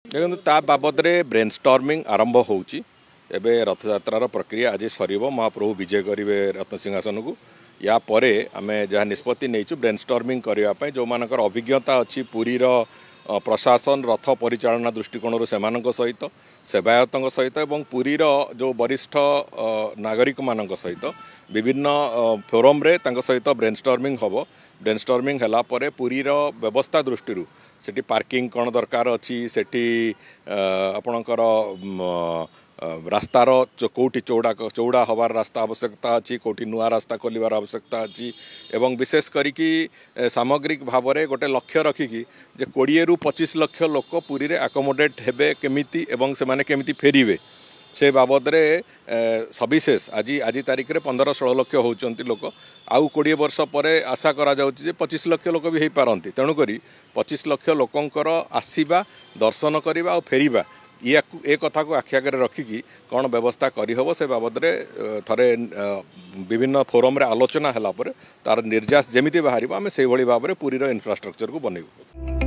देखो ता बाबद brain storming आरंभ होउची एबे रथयात्रार प्रक्रिया आज सरीब महाप्रभु विजय करेंगे रत्न सिंहासन को या परे आमे जहाँ निष्पत्ति नहीं ब्रेन स्टॉर्मिंग करने जो मानकर अभिज्ञता अच्छी पुरीर प्रशासन रथ परिचालना दृष्टिकोण से सहित सेवायतों सहित और पुरीर जो वरिष्ठ नागरिक मान सहित विभिन्न फोरम रे सहित ब्रेन स्टॉर्मिंग हम ब्रेन स्टॉर्मिंग है पुरीर व्यवस्था दृष्टि सेठी पार्किंग कौन दरकार अच्छी सेठी आपणकर रास्तार कौटी चौड़ा चौड़ा हबार रास्ता आवश्यकता अच्छी कौटी नुआ रास्ता खोलिबार आवश्यकता अच्छी एवं विशेष करिकी सामग्रिक भाव में गोटे लक्ष्य रखिकी जे 20 ରୁ 25 लाख लोक पुरी रे आकोमोडेट हेबे केमिति एवं से माने केमिति फेरिबे से बाबद सविशेष आज आज तारीख में 15-16 लाख होती लोक आउ 20 वर्ष पर आशा करा 25 लाख लोक भी हो पारती तेणुक 25 लाख लोकंकर आसवा दर्शन करवा और फेरिबा ये कथा को आखि आगे रखिकी कौन व्यवस्था करहब से बाबद थरे विभिन्न फोरम रे आलोचना है तार निर्यास जमी बाहर आम से भाव में पुरीर इंफ्रास्ट्रक्चर को बनइबू।